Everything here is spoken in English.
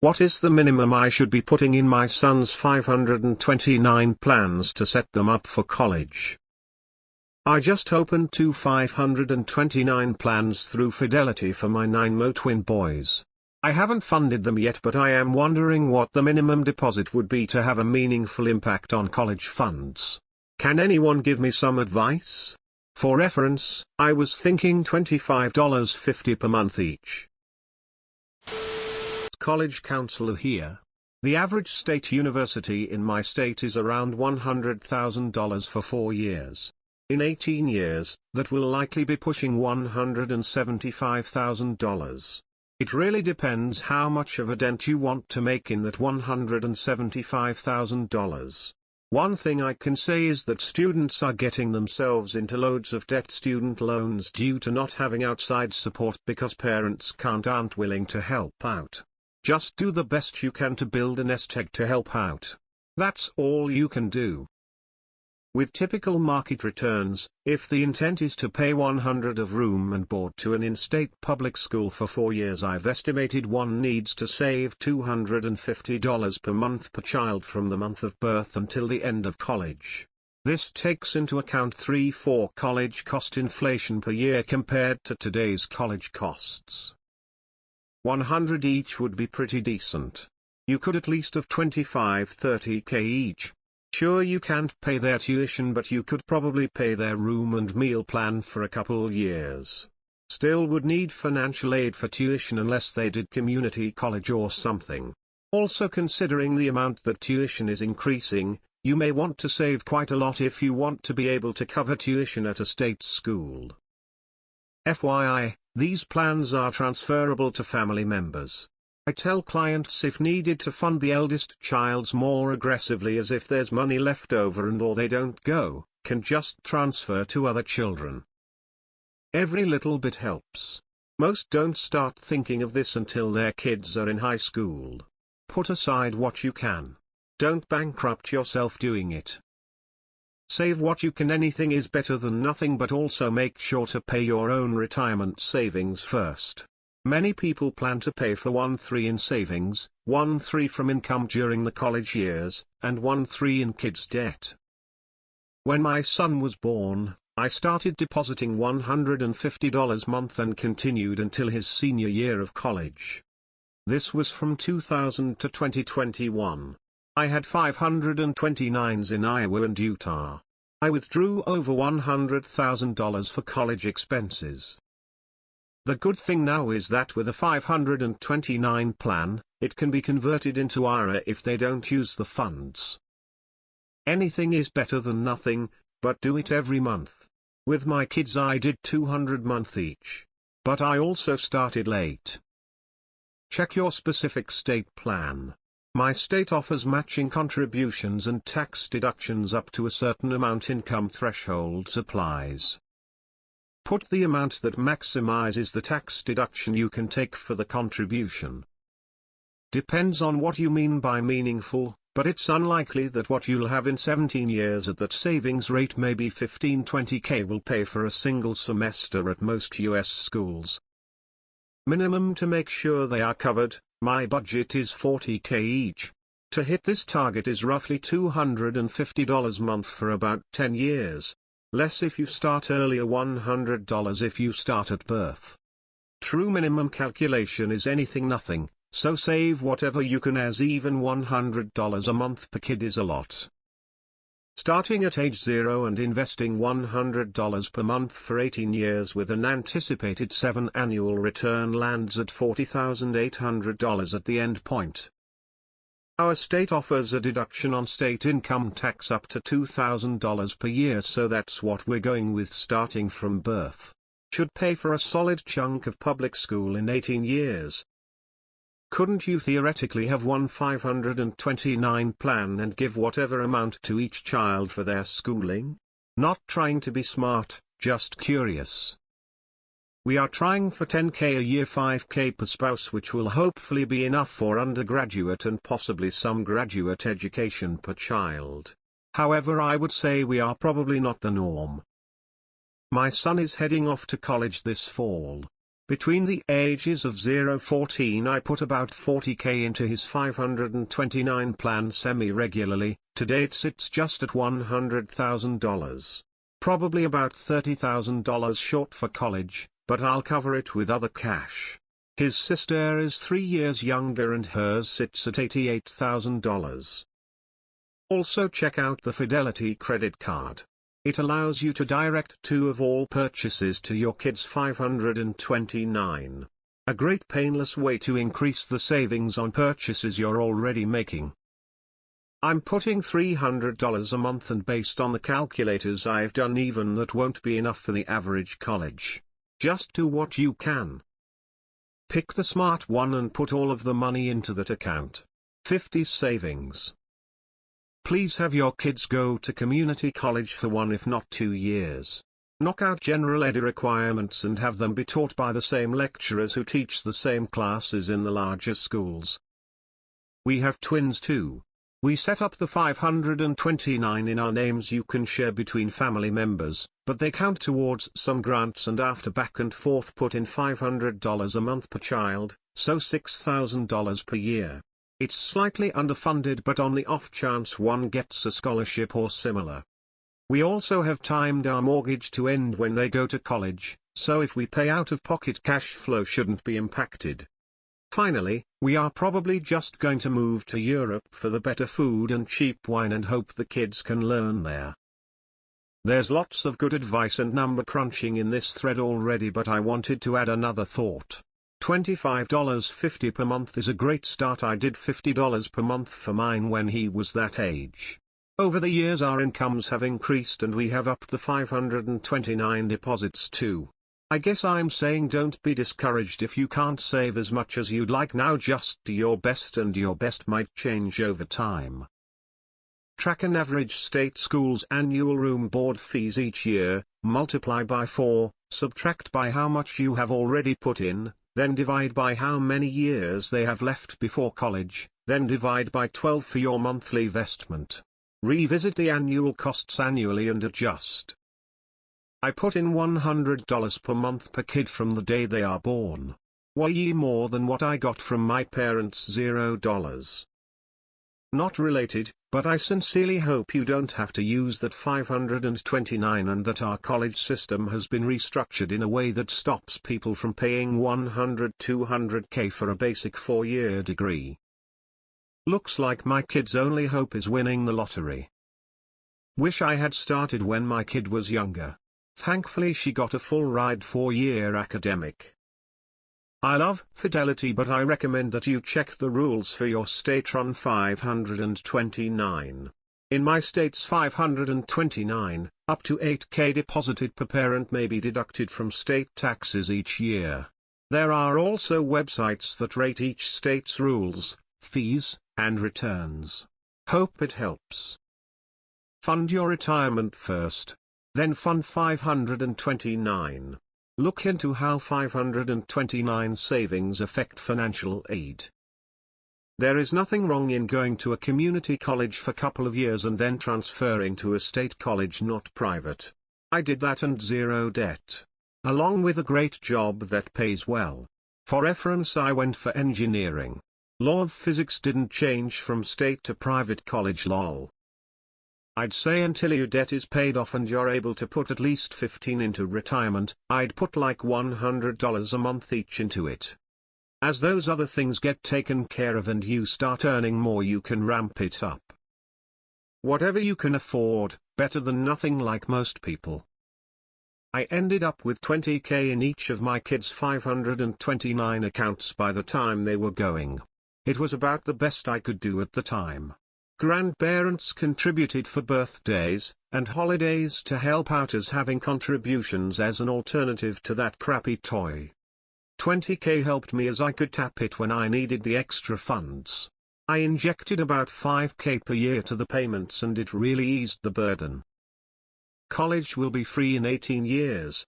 What is the minimum I should be putting in my son's 529 plans to set them up for college? I just opened 2 529 plans through Fidelity for my 9 twin boys. I haven't funded them yet, but I am wondering what the minimum deposit would be to have a meaningful impact on college funds. Can anyone give me some advice? For reference, I was thinking $25.50 per month each. College counselor here. The average state university in my state is around $100,000 for 4 years. In 18 years, that will likely be pushing $175,000. It really depends how much of a dent you want to make in that $175,000. One thing I can say is that students are getting themselves into loads of debt, student loans due to not having outside support because parents aren't willing to help out. Just do the best you can to build a nest egg to help out. That's all you can do. With typical market returns, if the intent is to pay $100 of room and board to an in-state public school for 4 years, I've estimated one needs to save $250 per month per child from the month of birth until the end of college. This takes into account 3-4 college cost inflation per year compared to today's college costs. $100 each would be pretty decent. You could at least have $25-30K each. Sure, you can't pay their tuition, but you could probably pay their room and meal plan for a couple years. Still would need financial aid for tuition unless they did community college or something. Also, considering the amount that tuition is increasing, you may want to save quite a lot if you want to be able to cover tuition at a state school. FYI, these plans are transferable to family members. I tell clients if needed to fund the eldest child's more aggressively, as if there's money left over and or they don't go, can just transfer to other children. Every little bit helps. Most don't start thinking of this until their kids are in high school. Put aside what you can. Don't bankrupt yourself doing it. Save what you can. Anything is better than nothing, but also make sure to pay your own retirement savings first. Many people plan to pay for 1/3 in savings, 1/3 from income during the college years, and 1/3 in kids' debt. When my son was born, I started depositing $150 a month and continued until his senior year of college. This was from 2000 to 2021. I had 529s in Iowa and Utah. I withdrew over $100,000 for college expenses. The good thing now is that with a 529 plan, it can be converted into IRA if they don't use the funds. Anything is better than nothing, but do it every month. With my kids I did $200 a month each. But I also started late. Check your specific state plan. My state offers matching contributions and tax deductions up to a certain amount. Income thresholds applies. Put the amount that maximizes the tax deduction you can take for the contribution. Depends on what you mean by meaningful, but it's unlikely that what you'll have in 17 years at that savings rate, maybe 15-20K, will pay for a single semester at most US schools. Minimum to make sure they are covered, my budget is $40K each. To hit this target is roughly $250 a month for about 10 years. Less if you start earlier, $100 if you start at birth. True minimum calculation is anything nothing, so save whatever you can, as even $100 a month per kid is a lot. Starting at age 0 and investing $100 per month for 18 years with an anticipated 7 annual return lands at $40,800 at the end point. Our state offers a deduction on state income tax up to $2,000 per year, so that's what we're going with starting from birth. Should pay for a solid chunk of public school in 18 years. Couldn't you theoretically have one 529 plan and give whatever amount to each child for their schooling? Not trying to be smart, just curious. We are trying for $10K a year, $5K per spouse, which will hopefully be enough for undergraduate and possibly some graduate education per child. However, I would say we are probably not the norm. My son is heading off to college this fall. Between the ages of 0-14 I put about 40k into his 529 plan semi-regularly. To date it's just at $100,000. Probably about $30,000 short for college, but I'll cover it with other cash. His sister is 3 years younger and hers sits at $88,000. Also check out the Fidelity credit card. It allows you to direct 2 of all purchases to your kids' 529. A great painless way to increase the savings on purchases you're already making. I'm putting $300 a month, and based on the calculators I've done, even that won't be enough for the average college. Just do what you can. Pick the smart one and put all of the money into that account. 50 savings. Please have your kids go to community college for 1 if not 2 years. Knock out general ed requirements and have them be taught by the same lecturers who teach the same classes in the larger schools. We have twins too. We set up the 529 in our names you can share between family members, but they count towards some grants, and after back and forth put in $500 a month per child, so $6,000 per year. It's slightly underfunded, but on the off chance one gets a scholarship or similar. We also have timed our mortgage to end when they go to college, so if we pay out of pocket, cash flow shouldn't be impacted. Finally, we are probably just going to move to Europe for the better food and cheap wine and hope the kids can learn there. There's lots of good advice and number crunching in this thread already, but I wanted to add another thought. $25.50 per month is a great start. I did $50 per month for mine when he was that age. Over the years our incomes have increased and we have upped the 529 deposits too. I guess I'm saying don't be discouraged if you can't save as much as you'd like now. Just do your best, and your best might change over time. Track an average state school's annual room board fees each year, multiply by 4, subtract by how much you have already put in, then divide by how many years they have left before college, then divide by 12 for your monthly investment. Revisit the annual costs annually and adjust. I put in $100 per month per kid from the day they are born. Way more than what I got from my parents. $0. Not related, but I sincerely hope you don't have to use that 529 and that our college system has been restructured in a way that stops people from paying $100–200K for a basic 4-year degree. Looks like my kid's only hope is winning the lottery. Wish I had started when my kid was younger. Thankfully she got a full ride 4-year academic. I love Fidelity, but I recommend that you check the rules for your state-run 529. In my state's 529, up to $8K deposited per parent may be deducted from state taxes each year. There are also websites that rate each state's rules, fees, and returns. Hope it helps. Fund your retirement first, then fund 529. Look into how 529 savings affect financial aid. There is nothing wrong in going to a community college for a couple of years and then transferring to a state college, not private. I did that and zero debt. Along with a great job that pays well. For reference, I went for engineering. Law of physics didn't change from state to private college. Lol. I'd say until your debt is paid off and you're able to put at least 15 into retirement, I'd put like $100 a month each into it. As those other things get taken care of and you start earning more, you can ramp it up. Whatever you can afford, better than nothing like most people. I ended up with $20K in each of my kids' 529 accounts by the time they were going. It was about the best I could do at the time. Grandparents contributed for birthdays and holidays to help out as having contributions as an alternative to that crappy toy. $20K helped me as I could tap it when I needed the extra funds. I injected about $5K per year to the payments and it really eased the burden. College will be free in 18 years,